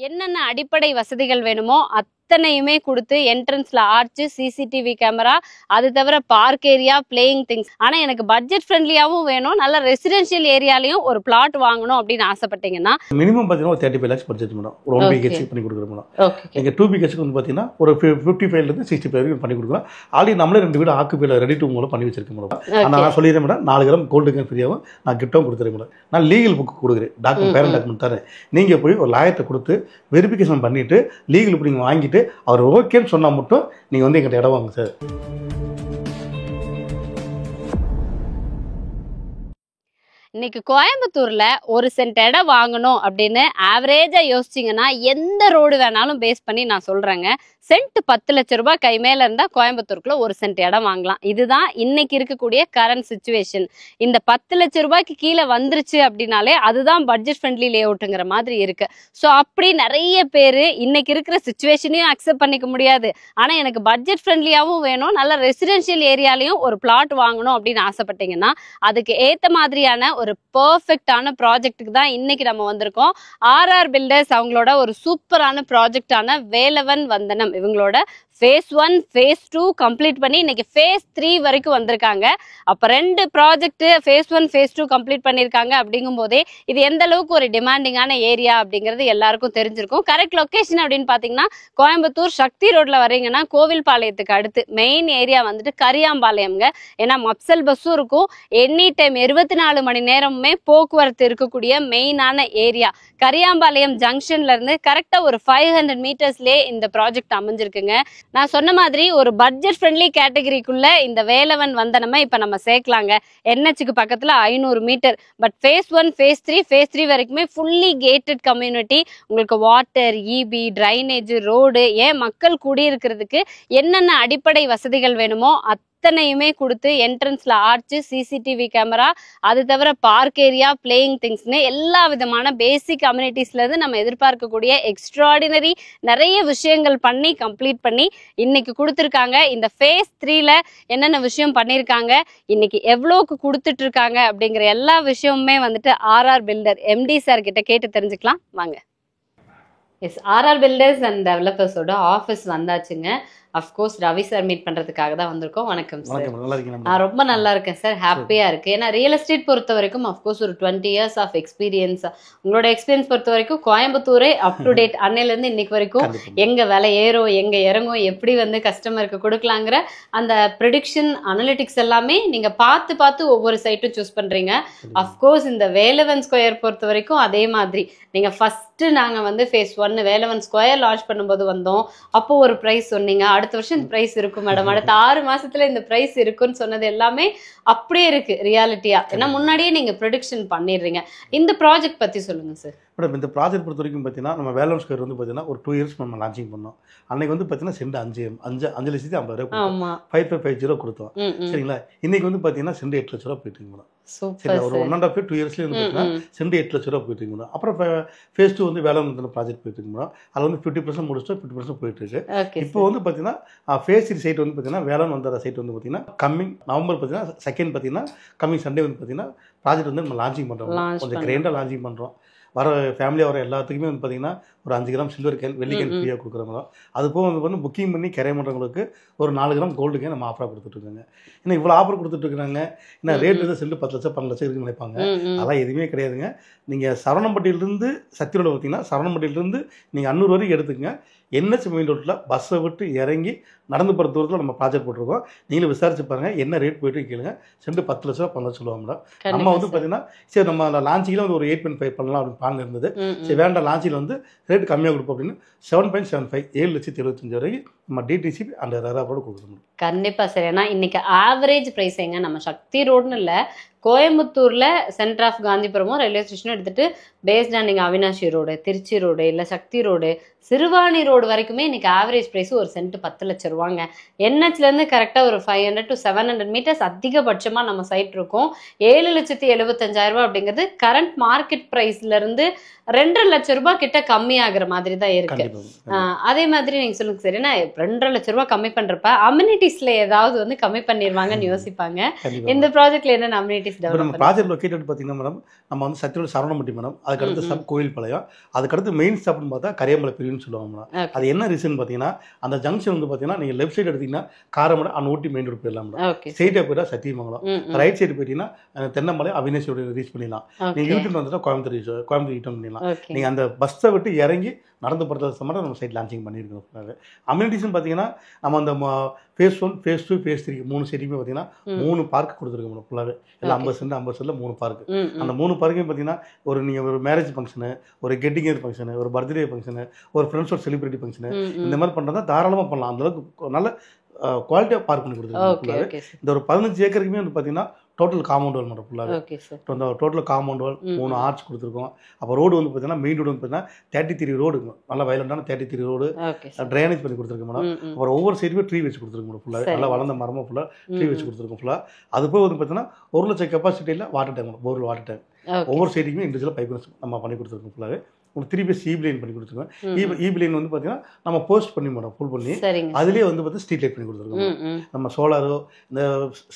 என்னென்ன அடிப்படை வசதிகள் வேணுமோ அத்தனையுமே கொடுத்து என்ட்ரன்ஸ்ல ஆர்ச், சிசிடிவி கேமரா, அது தவிர பார்க் ஏரியா, பிளேயிங் திங்ஸ். ஆனா எனக்கு பட்ஜெட் ஃப்ரெண்ட்லியாவும் வேணும், நல்ல ரெசிடென்ஷியல் ஏரியாலையும் ஒரு பிளாட் வாங்கணும் அப்படின்னு ஆசைப்பட்டீங்கன்னா மினிமம் பார்த்தீங்கன்னா ஒரு 35 lakhs பட்ஜெட் மேடம். ஒரு 1 BHK பண்ணி கொடுக்குற மேடம். ஓகே. எங்க 2 BHK வந்து பார்த்தீங்கன்னா ஒரு 55 65 வரைக்கும் பண்ணி கொடுக்குறோம். ஆல்ரெடி நம்மளே 2 வீடு ஆக்குப்பையில் ரெடி டு மூலம் பண்ணி வச்சிருக்கேன் மேடம். ஆனால் நான் சொல்லிடுறேன் மேடம், 4 கிராம் கோல்டு கேன் ஃப்ரீயாகவும் நான் கிஃப்டாகவும் கொடுத்துறேன் மேடம். நான் லீகல் புக் கொடுக்குறேன், பேரண்ட் டாக்குமெண்ட் தரேன். நீங்கள் போய் ஒரு லாயத்தை கொடுத்து வெரிஃபிகேஷன் பண்ணிவிட்டு லீகல் புக் நீங்கள் வாங்கிட்டு அவர் ஓகேன்னு சொன்னால் மட்டும் நீங்கள் வந்து எங்கிட்ட இடம் வாங்க சார். இன்னைக்கு கோயம்புத்தூர்ல ஒரு சென்ட் இடம் வாங்கணும் அப்படின்னு ஆவரேஜா யோசிச்சிங்கன்னா எந்த ரோடு வேணாலும் பேஸ் பண்ணி நான் சொல்றேங்க, சென்ட் 10 லட்சம் ரூபாய் கை மேல இருந்தா கோயம்புத்தூருக்குள்ள ஒரு சென்ட் இடம் வாங்கலாம். இதுதான் இன்னைக்கு இருக்கக்கூடிய கரண்ட் சிச்சுவேஷன். இந்த 10 லட்சம் ரூபாய்க்கு கீழே வந்துருச்சு அப்படின்னாலே அதுதான் பட்ஜெட் ஃப்ரெண்ட்லி லே அவுட்டுங்கிற மாதிரி இருக்கு. ஸோ அப்படி நிறைய பேர் இன்னைக்கு இருக்கிற சிச்சுவேஷனையும் அக்செப்ட் பண்ணிக்க முடியாது, ஆனா எனக்கு பட்ஜெட் ஃப்ரெண்ட்லியாவும் வேணும், நல்ல ரெசிடென்ஷியல் ஏரியாலையும் ஒரு பிளாட் வாங்கணும் அப்படின்னு ஆசைப்பட்டீங்கன்னா அதுக்கு ஏத்த மாதிரியான ஒரு பெர்ஃபெக்டான ப்ராஜெக்ட்டுக்கு தான் இன்னைக்கு நம்ம வந்திருக்கோம். ஆர்ஆர் பில்டர்ஸ் அவங்களோட ஒரு சூப்பரான ப்ராஜெக்டான வேலவன் வந்தனம், இவங்களோட phase 1 phase 2 கம்ப்ளீட் பண்ணி இன்னைக்கு phase 3 வரைக்கும் வந்திருக்காங்க. அப்ப 2 ப்ராஜெக்ட் phase 1 phase 2 கம்ப்ளீட் பண்ணிருக்காங்க. அப்படிங்கும் போதே இது எந்த அளவுக்கு ஒரு டிமாண்டிங்கான ஏரியா அப்படிங்கிறது எல்லாருக்கும் தெரிஞ்சிருக்கும். கரெக்ட் லொகேஷன் அப்படின்னு பாத்தீங்கன்னா கோயம்புத்தூர் சக்தி ரோட்ல வரீங்கன்னா கோவில்பாளையத்துக்கு அடுத்து மெயின் ஏரியா வந்துட்டு கரியாம்பாளையம்ங்க. ஏன்னா மப்சல் பஸ்ஸும் இருக்கும், எனி டைம் 24 மணி நேரமுமே போக்குவரத்து இருக்கக்கூடிய மெயினான ஏரியா. கரியாம்பாளையம் ஜங்ஷன்ல இருந்து கரெக்டா ஒரு 500 மீட்டர்ஸ்லயே இந்த ப்ராஜெக்ட் அமைஞ்சிருக்குங்க. நான் சொன்ன மாதிரி ஒரு பட்ஜெட் ஃப்ரெண்ட்லி கேட்டகரிக்குள்ள இந்த வேலவன் வந்தனமே இப்ப நம்ம சேர்க்கலாங்க. NHக்கு பக்கத்துல 500 மீட்டர். பட் phase 1 phase 3 phase 3 வரைக்குமே ஃபுல்லி கேட்டட் கம்யூனிட்டி. உங்களுக்கு வாட்டர், EB, டிரைனேஜ், ரோடு, ஏன் மக்கள் குடியிருக்கிறதுக்கு என்னென்ன அடிப்படை வசதிகள் வேணுமோ அத்தனையுமே கொடுத்து என்ட்ரன்ஸ்ல ஆர்ச், சிசிடிவி கேமரா, அது தவிர பார்க் ஏரியா, பிளேயிங் திங்ஸ்னு எல்லா விதமான பேசிக் கம்யூனிட்டிஸ்ல இருந்து நம்ம எதிர்பார்க்கக்கூடிய எக்ஸ்ட்ராடினரி நிறைய விஷயங்கள் பண்ணி கம்ப்ளீட் பண்ணி இன்னைக்கு கொடுத்துருக்காங்க. இந்த phase 3ல என்னென்ன விஷயம் பண்ணியிருக்காங்க, இன்னைக்கு எவ்வளோக்கு கொடுத்துட்டு இருக்காங்க அப்படிங்கிற எல்லா விஷயமுமே வந்துட்டு ஆர்ஆர் பில்டர் MD சார் கிட்ட கேட்டு தெரிஞ்சுக்கலாம் வாங்க. எஸ், ஆர்ஆர் பில்டர்ஸ் அண்ட் டெவலப்பர்ஸோட ஆஃபீஸ் வந்தாச்சுங்க. அஃப்கோர்ஸ் ரவி சார் மீட் பண்றதுக்காக தான் வந்திருக்கோம். வணக்கம் சார். நான் ரொம்ப நல்லா இருக்கேன் சார், ஹாப்பியா இருக்கு. ஏன்னா ரியல் எஸ்டேட் பொறுத்த வரைக்கும் அஃப்கோர்ஸ் ஒரு 20 years ஆஃப் எக்ஸ்பீரியன்ஸ். உங்களோட எக்ஸ்பீரியன்ஸ் பொறுத்த வரைக்கும் கோயம்புத்தூரே அப் டு டேட் அன்னையில இருந்து இன்னைக்கு வரைக்கும் எங்க விலை ஏறும், எங்க இறங்கும், எப்படி வந்து கஸ்டமருக்கு கொடுக்கலாங்கிற அந்த ப்ரெடிக்ஷன் அனலிட்டிக்ஸ் எல்லாமே நீங்க பார்த்து பார்த்து ஒவ்வொரு சைட்டும் சூஸ் பண்றீங்க. அஃப்கோர்ஸ் இந்த வேலவன் ஸ்கொயர் பொறுத்த வரைக்கும் அதே மாதிரி நீங்க ஃபர்ஸ்ட் நாங்க வந்து phase 1 வேலவன் ஸ்கொயர் லான்ச் பண்ணும்போது வந்தோம். அப்போ ஒரு பிரைஸ் சொன்னீங்க, அடுத்த வருஷம் இந்த பிரைஸ் இருக்கும் மேடம், அடுத்த 6 மாசத்துல இந்த பிரைஸ் இருக்குன்னு சொன்னது எல்லாமே அப்படியே இருக்கு ரியாலிட்டியா. ஏன்னா முன்னாடியே நீங்க ப்ரெடிக்ஷன் பண்ணிடுறீங்க. இந்த ப்ராஜெக்ட் பத்தி சொல்லுங்க சார். மேடம், இந்த ப்ராஜெக்ட் பொறுத்த வரைக்கும் பார்த்தீங்கன்னா நம்ம வேலவன் ஸ்கொயர் வந்து பார்த்தீங்கன்னா ஒரு 2 years நம்ம லான்ச்சிங் பண்ணோம். அன்னைக்கு வந்து பார்த்தீங்கன்னா சென்ட் 5,50,000 5550 கொடுத்தோம். சரிங்களா? இன்னைக்கு வந்து பார்த்தீங்கன்னா சென்ட் 8 லட்ச ரூபா போயிட்டு இருக்கு மேடம். சரி, ஒரு 1.5 2 yearsலேயே வந்து பார்த்தீங்கன்னா சென்ட் 8 லட்ச ரூபா போயிட்டு இருக்கு மேடம். அப்புறம் phase 2 வந்து வேலவன் வந்து ப்ராஜெக்ட் போயிட்டு இருக்கு மேடம். அதில் வந்து 50% முடிச்சுட்டு 50% போயிட்டு இருக்கு. இப்போ வந்து பார்த்தீங்கன்னா phase 3 சைட் வந்து பார்த்தீங்கன்னா வேலவன் வந்த சைட் வந்து பார்த்தீங்கன்னா கம்மிங் நவம்பர் பார்த்தீங்கன்னா 2nd பார்த்தீங்கன்னா கம்மிங் சண்டே வந்து பார்த்தீங்கன்னா ப்ராஜெக்ட் வந்து நம்ம லான்ச்சிங் பண்ணுறோம். கொஞ்சம் கிராண்டாக லான்ச்சிங் பண்ணுறோம். வர ஃபேமிலியாக வர எல்லாத்துக்குமே வந்து பார்த்தீங்கன்னா ஒரு 5 கிராம் சில்வர் கேன், வெள்ளி கேன் ஃப்ரீயாக கொடுக்குறோம். அது போக வந்து புக்கிங் பண்ணி கரை பண்ணுறவங்களுக்கு ஒரு 4 கிராம் கோல்டு கேன் நம்ம ஆஃபராக கொடுத்துட்ருக்காங்க. ஏன்னா இவ்வளோ ஆஃபர் கொடுத்துட்ருக்காங்க. ஏன்னா ரேட் வந்து சென்ட் 10 லட்சம் 12 லட்சம் இருக்குன்னு நினைப்பாங்க. அதெல்லாம் எதுவுமே கிடையாதுங்க. நீங்கள் சரவணம்பட்டியிலிருந்து சக்தி ரோடு பார்த்தீங்கன்னா சரவணம்பட்டியிலிருந்து நீங்கள் அன்னூர் வரைக்கும் எடுத்துக்கங்க. NH மெயின் ரோட்டில் பஸ்ஸை விட்டு இறங்கி நடந்து போகிற தூரத்தில் நம்ம ப்ராஜெக்ட் போட்டிருக்கோம். நீங்களும் விசாரிச்சு பாருங்கள் என்ன ரேட் போயிட்டு கேளுங்க. சென்ட் 10 லட்சம் 12 லட்சம் சொல்லுவாங்க மேடம். நம்ம வந்து பார்த்தீங்கன்னா சரி நம்ம லான்ச்சிங்கில் வந்து ஒரு 8.5 பண்ணலாம் அப்படின்னு பிளான் இருந்தது. சரி வேண்டாம், லான்ச்சில் வந்து ரேட் கம்மியாக கொடுப்போம் அப்படின்னு 7.75 7,75,000 வரைக்கும் நம்ம DTC அந்த ரேராவோட கொடுக்குறோம். கண்டிப்பாக சார். ஏன்னா இன்னைக்கு ஆவரேஜ் ப்ரைஸ் எங்க நம்ம சக்தி ரோடுன்னு இல்லை, கோயம்புத்தூர்ல சென்டர் ஆஃப் காந்திபுரமும் ரயில்வே ஸ்டேஷனும் எடுத்துட்டு பேஸ்டா நீங்க அவினாஷி ரோடு, திருச்சி ரோடு, இல்ல சக்தி ரோடு, சிறுவாணி ரோடு வரைக்குமே இன்னைக்கு ஆவரேஜ் பிரைஸ் ஒரு சென்ட் 10 லட்சம் ரூபாங்க. NHல இருந்து கரெக்டா ஒரு 500 to 700 மீட்டர்ஸ் அதிகபட்சமா நம்ம சைட் இருக்கும். 7,75,000 அப்படிங்கிறது கரண்ட் மார்க்கெட் பிரைஸ்ல இருந்து 2.5 லட்சம் ரூபாய் கிட்ட கம்மி ஆகுற மாதிரி தான் இருக்கு. அதே மாதிரி நீங்க சொல்லுங்க சார். ஏன்னா 2.5 லட்ச ரூபாய் கம்மி பண்றப்ப அம்யூனிட்டிஸ்ல ஏதாவது வந்து கம்மி பண்ணிடுவாங்கன்னு யோசிப்பாங்க. இந்த ப்ராஜெக்ட்ல என்னென்ன அம்யூனிட்டிஸ் டெவலப் நம்ம ப்ராஜெக்ட் லொக்கேட்டட் பார்த்தீங்கன்னா மேடம், நம்ம வந்து சத்தியோட சரவணம்பட்டி மேடம், அதுக்கடுத்து சப் கோயில் பாளையம், அதுக்கடுத்து மெயின் ஸ்டாப்னு பார்த்தா கரியமலை பிரிவுன்னு சொல்லுவாங்க மேடம். அது என்ன ரீசன் பார்த்தீங்கன்னா, அந்த ஜங்ஷன் வந்து பார்த்தீங்கன்னா நீங்கள் லெஃப்ட் சைடு எடுத்தீங்கன்னா காரமடை ஊட்டி மெயின் ரோடு போயிடலாம் மேடம். ஸ்ட்ரெயிட்டாக போயிட்டா சத்தியமங்கலம், ரைட் சைடு போயிட்டீங்கன்னா தென்னமலை அவினாஷியோட ரீச் பண்ணிடலாம். நீங்கள் யூடியூப் வந்துட்டா கோயம்புத்தூர் யூடியூப் பண்ணிடலாம். நீங்கள் அந்த பஸ்ஸை விட்டு இறங்கி நடந்து போகிறது சம்பந்தம் நம்ம சைட் லான்ச்சிங் பண்ணியிருக்கோம். அம்யூனிட்டிஸ்னு பார்த்தீங்கன்னா நம்ம அந்த ஃபேஸ் 1, ஃபேஸ் 2, ஃபேஸ் 3 3 சைட்டுமே பார்த்தீங்கன்னா 3 பார்க் கொடுத்துருக்கோம் ஃபுல்லாகவே. எல்லாம் 50 சென்ட் 3 பார்க். அந்த 3 பார்க்கையும் பார்த்தீங்கன்னா நீங்கள் ஒரு மேரேஜ் ஃபங்க்ஷனு, ஒரு கெட்டிங்கர் ஃபங்க்ஷனு, ஒரு பர்த்டே ஃபங்க்ஷனு, ஒரு ஃப்ரெண்ட்ஸோட செலிபிரிட்டி ஃபங்க்ஷனு, இந்த மாதிரி பண்ணுறதா தாராளமாக பண்ணலாம். அந்தளவுக்கு நல்ல குவாலிட்டியாக பார்க் பண்ணி கொடுத்துருக்கோம். இந்த ஒரு 15 ஏக்கருக்குமே வந்து பார்த்தீங்கன்னா டோட்டல் காம்பவுண்ட் வால் மட்டும் ஃபுல்லாக டோட்டல் காம்பவுண்ட் வால் 3 ஆர்ச் கொடுத்துருக்கோம். அப்போ ரோடு வந்து பார்த்தீங்கன்னா மெயின் ரோடு வந்து பார்த்தீங்கன்னா 33 ரோடு, நல்லா வயலண்டான 33 ரோடு ட்ரைனேஜ் பண்ணி கொடுத்துருக்கோம் மேடம். அப்புறம் ஒவ்வொரு சைடுமே ட்ரீ வச்சு கொடுத்துருக்கோம் மேடம். ஃபுல்லாக நல்லா வளர்ந்த மரமாக ஃபுல்லாக ட்ரீ வச்சு கொடுத்துருக்கோம் ஃபுல்லாக. அது போய் வந்து பார்த்தீங்கன்னா 1 லட்சம் கெப்பாசிட்டியில் water tank, borewell water tank ஒவ்வொரு சைடுக்குமே இண்டிவிஜுவலாக பைப் நம்ம பண்ணி கொடுத்துருக்கோம். ஃபுல்லாகவே ஒரு 3 பேஸ் ஈபி லைன் பண்ணி கொடுத்துருக்கோம். ஈபி லைன் வந்து பார்த்தீங்கன்னா நம்ம போஸ்ட் பண்ணி மேடம் ஃபுல் பண்ணி அதுலேயே வந்து பார்த்தீங்கன்னா ஸ்ட்ரீட் லைட் பண்ணி கொடுத்துருக்கோம். நம்ம சோலாரோ இந்த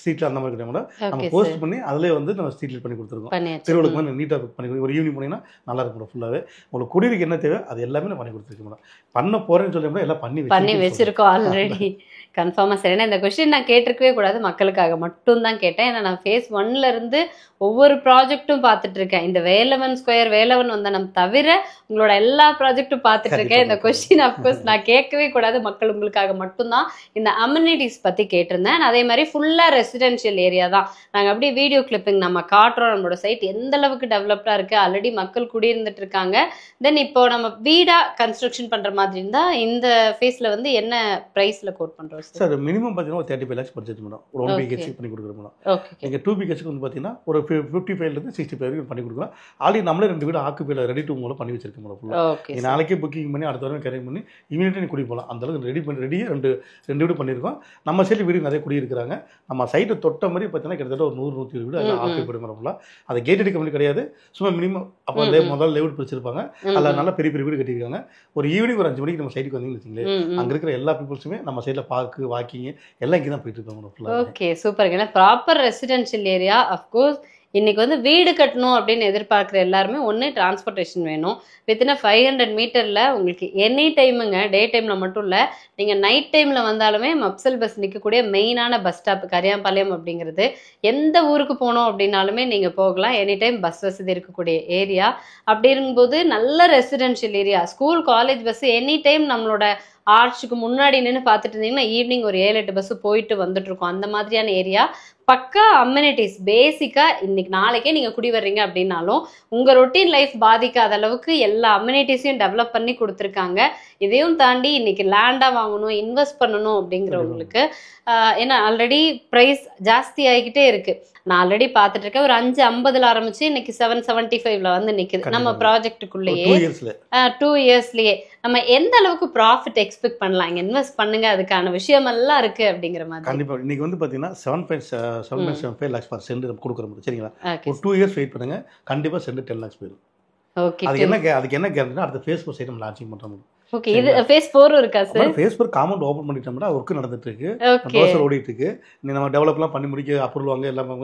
ஸ்ட்ரீட்ல அந்த மாதிரி கிடையாது மேடம், நம்ம போஸ்ட் பண்ணி அதிலே வந்து நம்ம ஸ்ட்ரீட் லைட் பண்ணி கொடுத்துருக்கோம். திருவிழுக்கு வந்து நீட்டாக பண்ணி ஒரு ஈவினிங் போனீங்கன்னா நல்லா இருக்கும் மேடம். ஃபுல்லாகவே உங்களுக்கு குடிநீருக்கு என்ன தேவை அது எல்லாமே நான் பண்ணி கொடுத்துருக்கேன் மேடம். பண்ண போகிறேன்னு சொல்லி மேடம் எல்லாம் பண்ணி வச்சிருக்கோம் ஆல்ரெடி. கன்ஃபார்மாக சரி. ஏன்னா இந்த கொஸ்டின் நான் கேட்டிருக்கவே கூடாது, மக்களுக்காக மட்டும் தான் கேட்டேன். ஏன்னா நான் ஃபேஸ் 1ல இருந்து ஒவ்வொரு ப்ராஜெக்ட்டும் பார்த்துட்டு இருக்கேன். இந்த வேலவன் ஸ்கொயர் வேலவன் வந்தனம் தவிர உங்களோட எல்லா ப்ராஜெக்ட்டும் பார்த்துட்டு இருக்கேன். இந்த கொஸ்டின் அப்கோர்ஸ் நான் கேட்கவே கூடாது, மக்கள் உங்களுக்காக மட்டும்தான் இந்த அம்யூனிட்டிஸ் பற்றி கேட்டிருந்தேன். அதே மாதிரி ஃபுல்லாக ரெசிடென்ஷியல் ஏரியா தான். நாங்கள் அப்படியே வீடியோ கிளிப்பிங் நம்ம காட்டுறோம். நம்மளோட சைட் எந்த அளவுக்கு டெவலப்டாக இருக்குது, ஆல்ரெடி மக்கள் குடியிருந்துட்டு இருக்காங்க. தென் இப்போ நம்ம வீடாக கன்ஸ்ட்ரக்ஷன் பண்ணுற மாதிரி இருந்தால் இந்த ஃபேஸில் வந்து என்ன ப்ரைஸில் கோட் பண்ணுறோம் சார்? மினிமம் பார்த்தீங்கன்னா ஒரு 35 lakhs பட்ஜெட் மேடம். ஒரு 1 BHK பண்ணி கொடுக்குறோம் மேடம். எங்கள் 2 BHK வந்து பார்த்தீங்கன்னா ஒரு 55 to 65 வரைக்கும் பண்ணி கொடுக்குறோம். ஆல்ரெடி நம்மளே 2 வீடு ஆக்குப்பையில் ரெடி டு மூலம் பண்ணி வச்சிருக்கோம் மேடம். நாளைக்கே புக்கிங் பண்ணி அடுத்த வாரம் கரெக்ட் பண்ணி இமீடியட்டாக குடி போகலாம். அந்த அளவுக்கு ரெடியாக ரெண்டு வீடு பண்ணியிருக்கோம். நம்ம சைடு வீடு நிறைய குடியிருக்கிறாங்க. நம்ம சைட்டை தொட்ட மாதிரி பார்த்தீங்கன்னா கிட்டத்தட்ட ஒரு 100-120 வீடு அதில் ஆக்குப்பை மேடம். அதை கேட் அடிக்க முடியாது கிடையாது, சும்மா மினிமம் அப்போ முதல்ல லேவுட் பிடிச்சிருப்பாங்க. அதில் நல்லா பெரிய பெரிய வீடு கட்டியிருக்காங்க. ஒரு ஈவினிங் ஒரு 5 மணிக்கு நம்ம சைட்டுக்கு வந்தீங்கன்னு வச்சுங்களேன், அங்கே இருக்கிற எல்லா பீப்புள்ஸுமே நம்ம சைடில் பார்க்கு வாக்கிங் எல்லாம் இங்கே தான் போயிட்டு இருக்காங்க. Okay, super. ஏன்னா ப்ராப்பர் ரெசிடென்ஷியல் ஏரியா. அஃப்கோர்ஸ் இன்னைக்கு வந்து வீடு கட்டணும் அப்படின்னு எதிர்பார்க்குற எல்லாருமே ஒன்று டிரான்ஸ்போர்ட்டேஷன் வேணும். வித்தின் 500 மீட்டரில் உங்களுக்கு எனி டைமுங்க, டே டைமில் மட்டும் இல்லை, நீங்கள் நைட் டைமில் வந்தாலுமே மப்சல் பஸ் நிற்கக்கூடிய மெயினான பஸ் ஸ்டாப் கரியாம்பாளையம் அப்படிங்கிறது. எந்த ஊருக்கு போகணும் அப்படின்னாலுமே நீங்கள் போகலாம். எனி டைம் பஸ் வசதி இருக்கக்கூடிய ஏரியா. அப்படி இருக்கும்போது நல்ல residential area, school college bus any time நம்மளோட ஆர்ச்சுக்கு முன்னாடி நின்று பார்த்துட்டு இருந்தீங்கன்னா ஈவினிங் ஒரு 7-8 பஸ் போயிட்டு வந்துட்டு இருக்கோம். அந்த மாதிரியான ஏரியா. பக்கா அம்யூனிட்டிஸ் பேசிக்கா இன்னைக்கு நாளைக்கே நீங்க குடி வர்றீங்க அப்படின்னாலும் உங்க ரொட்டீன் லைஃப் பாதிக்காத அளவுக்கு எல்லா அம்யூனிட்டிஸையும் டெவலப் பண்ணி கொடுத்துருக்காங்க. இதையும் தாண்டி இன்னைக்கு லேண்டா வாங்கணும், இன்வெஸ்ட் பண்ணணும் அப்படிங்கிறவங்களுக்கு ஏன்னா ஆல்ரெடி ப்ரைஸ் ஜாஸ்தி ஆகிக்கிட்டே இருக்கு. நான் ஆல்ரெடி பார்த்துட்டு இருக்கேன். ஒரு 550 ஆரம்பிச்சு இன்னைக்கு 775 வந்து நிக்குது நம்ம ப்ராஜெக்டுக்குள்ளேயே. 2 இயர்ஸ்லயே நம்ம எந்த அளவுக்கு ப்ராஃபிட் எக்ஸ்பெக்ட் பண்ணலாம்? இங்க இன்வெஸ்ட் பண்ணுங்க, அதுக்கான விஷயம் எல்லாம் இருக்கு அப்படிங்கிற மாதிரி. கண்டிப்பா இன்னைக்கு வந்து பாத்தீங்கன்னா 7.75 lakhs per சென்ட் நம்ம கொடுக்குறோம். சரிங்களா? ஒரு 2 years வெயிட் பண்ணுங்க, கண்டிப்பா சென்ட் 10 lakhs போயிடும். ஓகே, அதுக்கு என்ன கேரண்டினா அடுத்த ஃபேஸ் 4 சைட் நம்ம லான்ச்சிங் பண்றோம். ஓகே, இது ஃபேஸ் 4 இருக்கா சார்? ஃபேஸ் 4 காம்பவுண்ட் ஓபன் பண்ணிட்டோம்னா வர்க் நடந்துட்டு இருக்கு, ப்ரோசஸ் ஓடிட்டு இருக்கு. நீ நம்ம டெவலப்லாம் பண்ணி முடிக்க அப்ரூவல் வாங்க எல்லாமே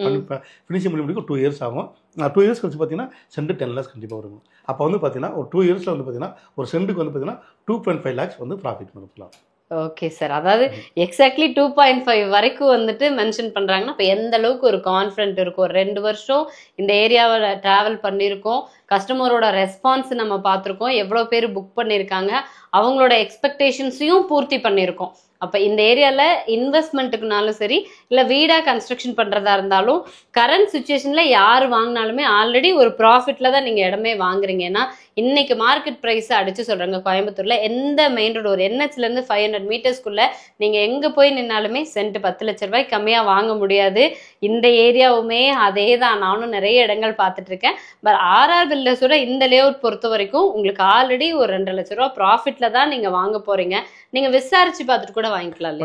பண்ணி ஃபினிஷிங் பண்ணி முடிக்க 2 years ஆகும். 2 years கழிச்சு பார்த்தீங்கன்னா சென்ட் 10 lakhs கண்டிப்பாக வரும். அப்போ வந்து பார்த்தீங்கன்னா ஒரு 2 yearsல வந்து பார்த்தீங்கன்னா ஒரு சென்ட்டுக்கு வந்து பார்த்தீங்கன்னா 2.5 lakhs வந்து ப்ராஃபிட் பண்ணலாம். ஓகே சார், அதாவது எக்ஸாக்ட்லி 2.5 வரைக்கும் வந்துட்டு மென்ஷன் பண்ணுறாங்கன்னா இப்போ எந்த அளவுக்கு ஒரு கான்ஃபிடென்ட் இருக்கும். 2 வருஷம் இந்த ஏரியாவில் ட்ராவல் பண்ணியிருக்கோம், கஸ்டமரோட ரெஸ்பான்ஸ் நம்ம பார்த்துருக்கோம், எவ்வளோ பேர் புக் பண்ணியிருக்காங்க, அவங்களோட எக்ஸ்பெக்டேஷன்ஸையும் பூர்த்தி பண்ணியிருக்கோம். அப்போ இந்த ஏரியாவில் இன்வெஸ்ட்மெண்ட்டுக்குனாலும் சரி இல்லை வீடாக கன்ஸ்ட்ரக்ஷன் பண்ணுறதா இருந்தாலும் கரண்ட் சுச்சுவேஷனில் யார் வாங்கினாலுமே ஆல்ரெடி ஒரு ப்ராஃபிட்டில் தான் நீங்கள் இடமே வாங்குறீங்க. ஏன்னா இன்னைக்கு மார்க்கெட் ப்ரைஸை அடித்து சொல்கிறாங்க. கோயம்புத்தூரில் எந்த மெயின் ரோடு ஒரு NHலேருந்து 500 மீட்டர்ஸ்குள்ளே நீங்கள் எங்கே போய் நின்னாலுமே சென்ட் 10 லட்ச ரூபாய்க்கு கம்மியாக வாங்க முடியாது. இந்த ஏரியாவுமே அதே தான். நானும் நிறைய இடங்கள் பார்த்துட்டு இருக்கேன். பட் RR பில்டர்ஸோட இந்த லேஅவுட் பொறுத்த வரைக்கும் உங்களுக்கு ஆல்ரெடி ஒரு 2 லட்ச ரூபா ப்ராஃபிட்டில் தான் நீங்கள் வாங்க போகிறீங்க. நீங்கள் விசாரித்து பார்த்துட்டு கூட வாங்கிக்கலாம்.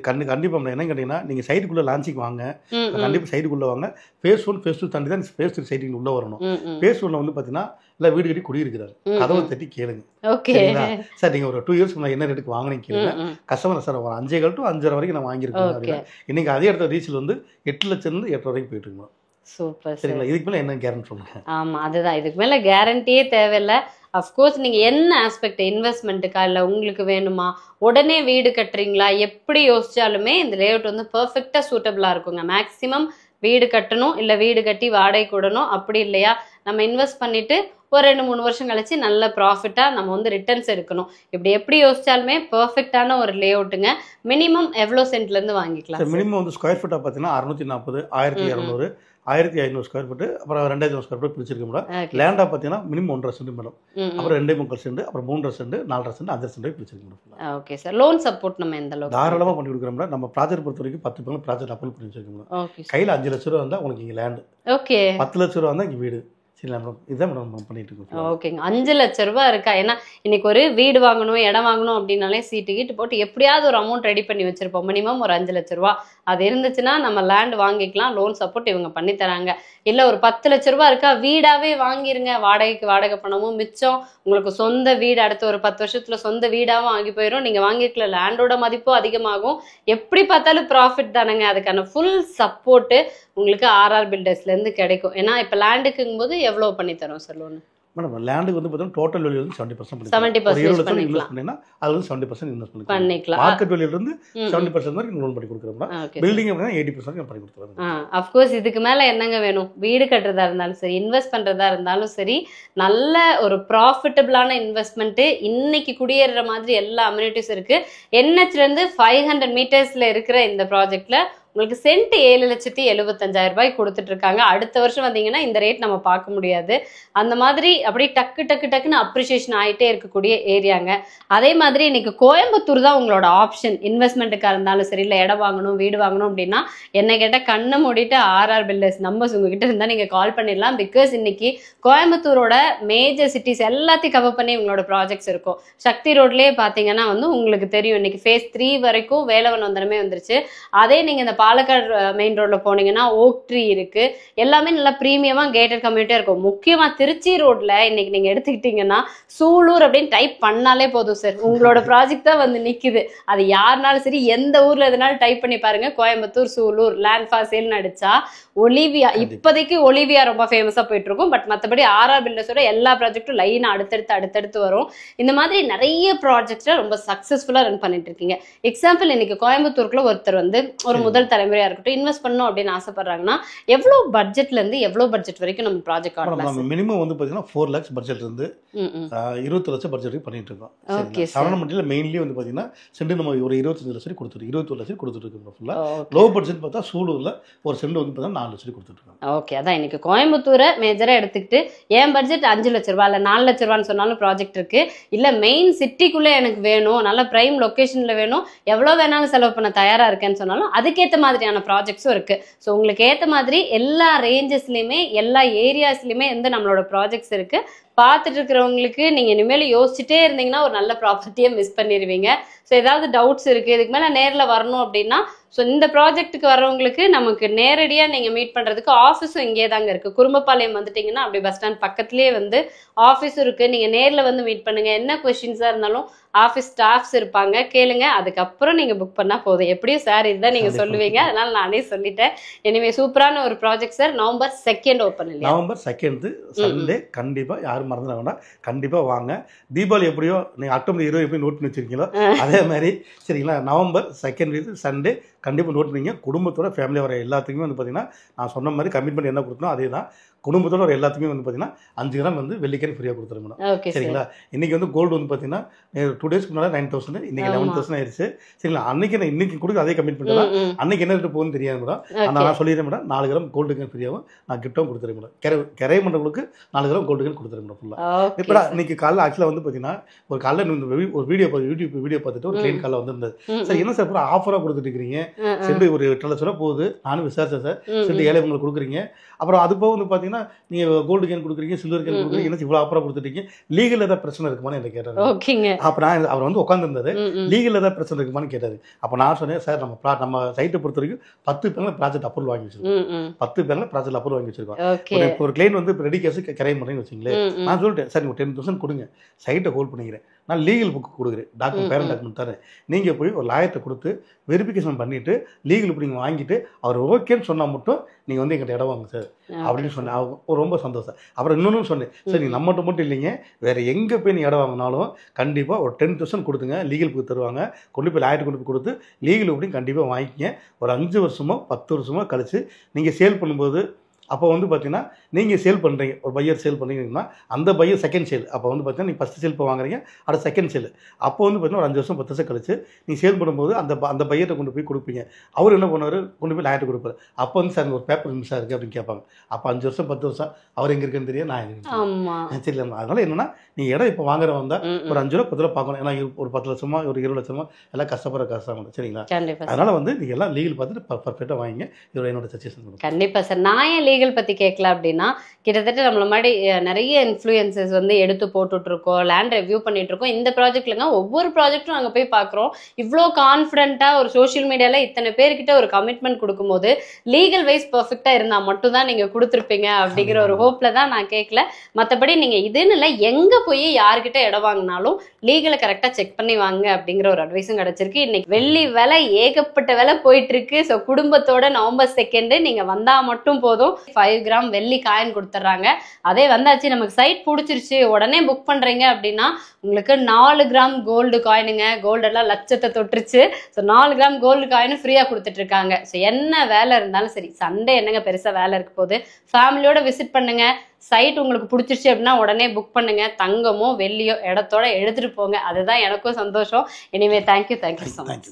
கண்டிப்பா என்ன கேட்டீங்கன்னா நீங்க சைட்டுக்குள்ள லான்ச்சிங் வாங்க, கண்டிப்பா சைட்டுக்குள்ள வாங்க. ஃபேஸ் 1 ஃபேஸ் 2 தாண்டி தான் ஃபேஸ் 3 சைட்டுக்கு உள்ள வரணும். ஃபேஸ் 1ல வந்து பாத்தீங்கன்னா இல்ல வீடு கட்டி குடியிருக்கிறாரு, கதவை தட்டி கேளுங்க. சரிங்களா சார் நீங்க ஒரு 2 இயர்ஸ் என்ன ரேட்டுக்கு வாங்கினீங்க கேளுங்க. கஸ்டமர் சார் ஒரு 5.25 to 5.5 வரைக்கும் நான் வாங்கியிருக்கேன் அப்படின்னா இன்னைக்கு அதே இடத்துல ரீசேல் வந்து 8 லட்சம் 8 வரைக்கும் போயிட்டு இருக்கோம். சூப்பர். சரிங்களா இதுக்கு மேல என்ன கேரண்டி சொல்லுங்க? ஆமா அதுதான், இதுக்கு மேல கேரண்டியே தேவையில்லை. அஃப்கோர்ஸ் நீங்க என்ன ஆஸ்பெக்ட், இன்வெஸ்ட்மெண்ட்டுக்கா இல்லை உங்களுக்கு வேணுமா, உடனே வீடு கட்டுறீங்களா, எப்படி யோசிச்சாலுமே இந்த லேஅவுட் வந்து பெர்ஃபெக்டா சூட்டபிளா இருக்குங்க. மேக்ஸிமம் வீடு கட்டணும், இல்லை வீடு கட்டி வாடகை கூடணும், அப்படி இல்லையா நம்ம இன்வெஸ்ட் பண்ணிட்டு ஒரு 2-3 வருஷம் கழிச்சு நல்ல ப்ராஃபிட்டா நம்ம வந்து ரிட்டர்ன்ஸ் எடுக்கணும். இப்படி எப்படி யோசிச்சாலுமே பெர்ஃபெக்டான ஒரு லேஅவுட்டுங்க. மினிமம் எவ்வளோ சென்ட்ல இருந்து வாங்கிக்கலாம்? மினிமம் வந்து ஸ்கொயர் ஃபீட்டா பார்த்தீங்கன்னா 640, 1200, 1500 ஸ்கொயர் ஃபீட், அப்புறம் 2000 ஸ்கொயர் ஃபீட் பிடிச்சிருக்க மேடம். லேண்டா பார்த்தீங்கன்னா மினிமம் 1.5 சென்ட் மேடம், அப்புறம் 2.25 சென்ட், அப்புறம் 3.5 சென்ட், 4.5 சென்ட், 5 சென்ட் பிடிச்சிருக்க madam. Okay sir. Loan support நம்ம எந்த அளவுக்கு தாராளமாக பண்ணி கொடுக்குறோம் மேடம். நம்ம ப்ராஜெக்ட் பொறுத்த வரைக்கும் 10 ப்ராஜெக்ட் அப்ரூவ் பண்ணி வச்சிருக்கோம் மேடம். கையில் 5 லட்ச ரூபா வந்தால் உங்களுக்கு இங்கே லேண்டு, ஓகே 10 லட்ச ரூபா வந்தால் இங்கே வீடு. சரிங்களா மேடம், இதுதான் மேடம் நம்ம பண்ணிட்டு இருக்கோம். ஓகேங்க. 5 லட்ச ரூபா இருக்கா? ஏன்னா இன்னைக்கு ஒரு வீடு வாங்கணும், இடம் வாங்கணும் அப்படின்னாலே சீட்டு கீட்டு போட்டு எப்படியாவது ஒரு அமௌண்ட் ரெடி பண்ணி வச்சிருப்போம். மினிமம் ஒரு 5 லட்ச ரூபா அது இருந்துச்சுன்னா நம்ம லேண்ட் வாங்கிக்கலாம். லோன் சப்போர்ட் இவங்க பண்ணி தராங்க. இல்லை ஒரு 10 லட்ச ரூபா இருக்கா, வீடாவே வாங்கிருங்க. வாடகைக்கு வாடகை பணமும் மிச்சம், உங்களுக்கு சொந்த வீடு அடுத்த ஒரு 10 வருஷத்துல சொந்த வீடாவும் ஆகி போயிடும். நீங்க வாங்கிக்கல, லேண்டோட மதிப்பும் அதிகமாகும். எப்படி பார்த்தாலும் ப்ராஃபிட் தானேங்க. அதுக்கான ஃபுல் சப்போர்ட்டு உங்களுக்கு ஆர்ஆர் பில்டர்ஸ்ல இருந்து கிடைக்கும். ஏன்னா இப்ப லேண்டுக்குங்கும் போது எவ்வளவு பண்ணி தரோம் சார் லோன்? மேடம் லேண்டுக்கு வந்து பார்த்தீங்கன்னா டோட்டல் வேல்யூ வந்து 70% 70% பண்ணிக்கலாம். அது வந்து 70% இன்வெஸ்ட் பண்ணிக்கலாம். மார்க்கெட் வேல்யூல இருந்து 70% வரைக்கும் லோன் பண்ணி கொடுக்குறோம். பில்டிங் அப்படின்னா 80% பண்ணி கொடுத்துருவோம். அஃப்கோர்ஸ் இதுக்கு மேல என்னங்க வேணும்? வீடு கட்டுறதா இருந்தாலும் சரி, இன்வெஸ்ட் பண்றதா இருந்தாலும் சரி, நல்ல ஒரு ப்ராஃபிட்டபிளான இன்வெஸ்ட்மெண்ட். இன்னைக்கு குடியேற மாதிரி எல்லா அம்யூனிட்டிஸ் இருக்கு. NHல இருந்து 500 மீட்டர்ஸ்ல இருக்கிற இந்த ப்ராஜெக்ட்ல உங்களுக்கு சென்ட் 7,75,000 கொடுத்துட்டு இருக்காங்க. அடுத்த வருஷம் வந்தீங்கன்னா இந்த ரேட் நம்ம பார்க்க முடியாது. அந்த மாதிரி அப்படியே டக்குன்னு அப்ரிசியேஷன் ஆகிட்டே இருக்கக்கூடிய ஏரியாங்க. அதே மாதிரி இன்னைக்கு கோயம்புத்தூர் தான் உங்களோட ஆப்ஷன். இன்வெஸ்ட்மெண்ட்டுக்காக இருந்தாலும் சரி, இல்லை இடம் வாங்கணும் வீடு வாங்கணும் அப்படின்னா என்ன கேட்டால் கண்ணை மூடிட்டு ஆர்ஆர் பில்டர்ஸ் நம்பர்ஸ் உங்ககிட்ட இருந்தால் நீங்கள் கால் பண்ணிடலாம். பிகாஸ் இன்னைக்கு கோயம்புத்தூரோட மேஜர் சிட்டிஸ் எல்லாத்தையும் கவர் பண்ணி உங்களோட ப்ராஜெக்ட்ஸ் இருக்கும். சக்தி ரோட்லேயே பார்த்தீங்கன்னா வந்து உங்களுக்கு தெரியும் இன்னைக்கு ஃபேஸ் 3 வரைக்கும் வேலவன் வந்தனமே வந்துருச்சு. அதே நீங்கள் இந்த பாலக்காடு மெயின் ரோட்ல போனீங்கன்னா ஓக் ட்ரீ இருக்கு. எல்லாமே நல்லா பிரீமியமா கேட்டட் கம்யூனிட்டியா இருக்கும். முக்கியமா திருச்சி ரோட்ல இன்னைக்கு நீங்க எடுத்துக்கிட்டீங்கன்னா சூலூர் அப்படின்னு டைப் பண்ணாலே போதும் சார், உங்களோட ப்ராஜெக்ட் தான் வந்து நிக்குது. அது யாருனாலும் சரி, எந்த ஊர்ல எதுனாலும் டைப் பண்ணி பாருங்க, Coimbatore Sulur land for sale அடிச்சா ஒலிவியா, இப்போதைக்கு ஒலிவியா ரொம்ப ஃபேமஸா போயிட்டு இருக்கும். பட் மற்றபடி ஆர்ஆர் பில்டர்ஸோட எல்லா ப்ராஜெக்டும் லைனா அடுத்தடுத்து வரும். இந்த மாதிரி நிறைய ப்ராஜெக்ட்ல ரொம்ப சக்சஸ்ஃபுல்லா ரன் பண்ணிட்டு இருக்கீங்க. எக்ஸாம்பிள் இன்னைக்கு கோயம்புத்தூருக்குள்ள ஒருத்தர் வந்து ஒரு முதல் தலைமுறையா இருக்கட்டும் இன்வெஸ்ட் பண்ணணும் அப்படின்னு ஆசைப்படுறாங்கன்னா எவ்வளவு பட்ஜெட்ல இருந்து எவ்வளவு பட்ஜெட் வரைக்கும் நம்ம ப்ராஜெக்ட் ஆடலாம்? மினிமம் வந்து பாத்தீங்கன்னா 4 lakhs பட்ஜெட்ல இருந்து 20 லட்சம் பட்ஜெட் வரைக்கும் பண்ணிட்டு இருக்கோம். சரவணமட்டில மெயின்லி வந்து பாத்தீங்கன்னா சென்ட் நம்ம ஒரு 25 லட்சம் கொடுத்துட்டு 21 லட்சம் கொடுத்துட்டு இருக்கோம் ஃபுல்லா. லோ பட்ஜெட் பார்த்தா சூலூர்ல ஒரு சென்ட் வந்து பார்த்தா 4 லட்சம் கொடுத்துட்டு இருக்கோம். ஓகே, அதான் இன்னைக்கு கோயம்புத்தூரை மேஜரா எடுத்துக்கிட்டு என் பட்ஜெட் 5 லட்ச ரூபா இல்ல 4 லட்ச ரூபான்னு சொன்னாலும் ப்ராஜெக்ட் இருக்கு. இல்ல மெயின் சிட்டிக்குள்ள எனக்கு வேணும், நல்ல பிரைம் லொகேஷன்ல வேணும், எவ்வளவு வேணாலும் செலவு பண்ண தயாரா இருக்கேன்னு சொன்னாலும் அதுக்கேற்ற மாதிரியான ப்ராஜெக்ட்ஸும் இருக்கு. ஸோ உங்களுக்கு ஏற்ற மாதிரி எல்லா ரேஞ்சஸ்லயுமே எல்லா ஏரியாஸ்லயுமே வந்து நம்மளோட ப்ராஜெக்ட்ஸ் இருக்கு. பார்த்துட்டு இருக்கிறவங்களுக்கு நீங்க இனிமேல் யோசிச்சுட்டே இருந்தீங்கன்னா ஒரு நல்ல ப்ராப்பர்ட்டியை மிஸ் பண்ணிடுவீங்க. ஸோ ஏதாவது டவுட்ஸ் இருக்கு, இதுக்கு மேல நேர்ல வரணும் அப்படின்னா ஸோ இந்த ப்ராஜெக்ட்டுக்கு வர்றவங்களுக்கு நமக்கு நேரடியாக நீங்கள் மீட் பண்ணுறதுக்கு ஆஃபீஸும் இங்கே தாங்க இருக்குது. குறும்பபாளையம் வந்துட்டிங்கன்னா அப்படி பஸ் ஸ்டாண்ட் பக்கத்துலேயே வந்து ஆஃபீஸும் இருக்குது. நீங்கள் நேரில் வந்து மீட் பண்ணுங்கள். என்ன கொஸ்டின்ஸாக இருந்தாலும் ஆஃபீஸ் ஸ்டாஃப்ஸ் இருப்பாங்க, கேளுங்க. அதுக்கப்புறம் நீங்கள் புக் பண்ணால் போதும். எப்படியும் சார் இதுதான் நீங்கள் சொல்லுவீங்க, அதனால் நானே சொல்லிட்டேன். எனவே சூப்பரான ஒரு ப்ராஜெக்ட் சார். November 2 ஓப்பன் இல்லை, November 2 சண்டே. கண்டிப்பாக யாரும் மறந்துட வேண்டாம், கண்டிப்பாக வாங்க. தீபாவளி எப்படியோ நீங்கள் October 20 எப்படி நோட் பண்ணி வச்சிருக்கீங்களோ அதே மாதிரி சரிங்களா. November 2 சண்டே கண்டிப்பாக நோட் பண்ணிங்க. குடும்பத்தோட ஃபேமிலியாக வர எல்லாத்துக்குமே வந்து பார்த்தீங்கன்னா நான் சொன்ன மாதிரி கமிட்மெண்ட் என்ன கொடுத்தனோ அதே தான். குடும்பத்தோட ஒரு எல்லாத்துக்குமே வந்து பார்த்தீங்கன்னா 5 கிராம் வந்து வெள்ளிக்கன் ஃப்ரீயாக கொடுத்துருங்க மேடம். சரிங்களா. இன்றைக்கி வந்து கோல்டு வந்து பார்த்தீங்கன்னா 2 days முன்னாடி 9,000, இன்றைக்கி 11,000 ஆயிடுச்சு. சரிங்களா. அன்றைக்கி நான் இன்றைக்கி கொடுக்க அதே கமிட்மெண்ட் தான். அன்றைக்கி என்ன ரேட்டு போகுதுன்னு தெரியாது மேடம். ஆனால் நான் சொல்லிடுறேன் மேடம், 4 கிராம் கோல்டு கேன் ஃப்ரீயாகவும் நான் கிஃப்ட்டும் கொடுத்துருங்க மேடம். கிரை பண்ணுறவங்களுக்கு 4 கிராம் கோல்டு கேன் கொடுத்துருங்க மேடம் ஃபுல்லாக. இப்போ இன்றைக்கி காலையில் ஆக்சுவலாக வந்து பார்த்தீங்கன்னா ஒரு காலையில் ஒரு யூடியூப் வீடியோ பார்த்துட்டு ஒரு கிளைண்ட் காலையில் வந்திருந்தது. சார் என்ன சார் பூரா ஆஃபராக கொடுத்துட்டு இருக்கிறீங்க, சென்று ஒரு 8 லட்ச ரூபா போகுது, நானும் விசாரிச்சேன் சார், சென்று ஏழை உங்களுக்கு கொடுக்குறீங்க. அப்புறம் அது போக வந்து பார்த்தீங்கன்னா பார்த்தீங்கன்னா நீங்கள் கோல்டு கேன் கொடுக்குறீங்க, சில்வர் கேன் கொடுக்குறீங்க, என்ன இவ்வளோ ஆஃபராக கொடுத்துட்டீங்க, லீகல் ஏதாவது பிரச்சனை இருக்குமான்னு என்ன கேட்டார். ஓகேங்க. அப்போ நான் அவர் வந்து உட்காந்துருந்தாரு, லீகல் ஏதாவது பிரச்சனை இருக்குமான்னு கேட்டார். அப்போ நான் சொன்னேன், சார் நம்ம சைட்டை பொறுத்த வரைக்கும் 10 பேரில் ப்ராஜெக்ட் அப்ரூவல் வாங்கி வச்சிருக்கோம். 10 பேரில் ப்ராஜெக்ட் அப்ரூவல் வாங்கி வச்சிருக்கோம். ஒரு கிளைண்ட் வந்து ரெடி கேஸ் கிரைம் பண்ணுறேன்னு வச்சுங்களேன். நான் சொல்லிட்டேன், சார் நீங்கள் 10,000 கொடுங்க, சைட்டை ஹோல்ட் பண்ணிக்கிறேன், நான் லீகல் புக்கு கொடுக்குறேன், டாக்குமெண்ட் பேரண்ட் டாக்குமெண்ட் தரேன், நீங்கள் போய் ஒரு லாயர்கிட்ட கொடுத்து வெரிஃபிகேஷன் பண்ணிவிட்டு லீகல் புக் நீங்கள் வாங்கிட்டு அவர் ஓகேன்னு சொன்னால் மட்டும் நீங்கள் வந்து எங்கிட்ட இடம் வாங்க சார் அப்படின்னு சொன்னேன். அவங்க ரொம்ப சந்தோஷம். அப்புறம் இன்னொன்று சொன்னேன், சார் நீங்கள் நம்மகிட்ட மட்டும் இல்லைங்க, வேறு எங்கே போய் நீ இடம் வாங்கினாலும் கண்டிப்பாக ஒரு 10,000 கொடுத்துங்க, லீகல் புக் தருவாங்க, கொண்டு போய் லாயர்கிட்ட கொண்டு போய் கொடுத்து லீகல் புக்கையும் கண்டிப்பாக வாங்கிக்கங்க. ஒரு 5 வருஷமோ 10 வருஷமோ கழிச்சு நீங்கள் சேல் பண்ணும்போது அப்போ வந்து பார்த்தீங்கன்னா நீங்கள் சேல் பண்ணுறீங்க, ஒரு பையர் சேல் பண்ணுறீங்கன்னா அந்த பையர் செகண்ட் சேல், அப்போ வந்து பார்த்தீங்கன்னா நீங்கள் ஃபஸ்ட்டு சேல் இப்போ வாங்குறீங்க, அடுத்த செகண்ட் சேல், அப்போ வந்து பார்த்தீங்கன்னா ஒரு 5 வருஷம் 10 வருஷம் கழிச்சு நீங்கள் சேல் பண்ணும்போது அந்த பையர்கிட்ட கொண்டு போய் கொடுப்பீங்க. அவர் என்ன பண்ணுவார், கொண்டு போய் லாயர்கிட்ட கொடுப்பாரு. அப்போ வந்து சார் ஒரு பேப்பர் மிஸ் இருக்குது அப்படின்னு கேட்பாங்க. அப்போ 5 வருஷம் 10 வருஷம் அவர் எங்கே இருக்குன்னு தெரியும், நான் எங்கே சரி. அதனால என்னன்னா நீங்கள் இடம் இப்போ வாங்குற வந்தால் ஒரு 5 ரூபா 10 ரூபா பார்க்கணும். ஏன்னா ஒரு 10 லட்சமா ஒரு 20 லட்சமா எல்லாம் கஷ்டப்படுற கஷ்டம், சரிங்களா? அதனால வந்து நீங்கள் எல்லாம் லீகல் பார்த்துட்டு பர்ஃபெக்டாக வாங்கிங்க. இதோட என்னோட சஜஷன். கண்டிப்பாக சார். நான் ஏன் லீகல் பற்றி கேட்கல அப்படின்னா, கிட்டத்தட்ட நம்மள மாதிரி நிறைய இன்ஃப்ளூயன்சஸ் வந்து எடுத்து போட்டுட்டு இருக்கோம், லேண்ட் ரிவ்யூ பண்ணிட்டு இருக்கோம். இந்த ப்ராஜெக்ட்லங்க ஒவ்வொரு ப்ராஜெக்டும் நாங்கள் போய் பார்க்குறோம். இவ்வளோ கான்ஃபிடென்ட்டாக ஒரு சோஷியல் மீடியாவில் இத்தனை பேர்கிட்ட ஒரு கமிட்மெண்ட் கொடுக்கும்போது லீகல் வைஸ் பர்ஃபெக்டாக இருந்தால் மட்டும்தான் நீங்கள் கொடுத்துருப்பீங்க அப்படிங்கிற ஒரு ஹோப்பில் தான் நான் கேட்கல. மற்றபடி நீங்கள் இதுன்னு இல்லை, எங்கே போய் யார்கிட்ட இடம் வாங்கினாலும் லீகலை கரெக்டாக செக் பண்ணி வாங்க அப்படிங்கிற ஒரு அட்வைஸும் கிடச்சிருக்கு. இன்னைக்கு வெள்ளி விலை ஏகப்பட்ட விலை போயிட்டு இருக்கு. ஸோ குடும்பத்தோட நவம்பர் 2 நீங்கள் வந்தால் மட்டும் போதும், 5 கிராம் வெள்ளி காயின் கொடுத்துட்றாங்க. அதே வந்தாச்சு, நமக்கு சைட் பிடிச்சிருச்சு, உடனே புக் பண்றீங்க அப்படின்னா உங்களுக்கு 4 கிராம் கோல்டு காயினுங்க. கோல்டு எல்லாம் லட்சத்தை தொட்டுருச்சு. ஸோ 4 கிராம் கோல்டு காயினும் ஃப்ரீயா கொடுத்துட்டு இருக்காங்க. ஸோ என்ன வேலை இருந்தாலும் சரி, சண்டே என்னங்க பெருசா வேலை இருக்க போது, ஃபேமிலியோட விசிட் பண்ணுங்க. சைட் உங்களுக்கு பிடிச்சிருச்சு அப்படின்னா உடனே புக் பண்ணுங்க. தங்கமோ வெள்ளியோ இடத்தோட எடுத்துட்டு போங்க. அதுதான் எனக்கும் சந்தோஷம். Anyway thank you so much.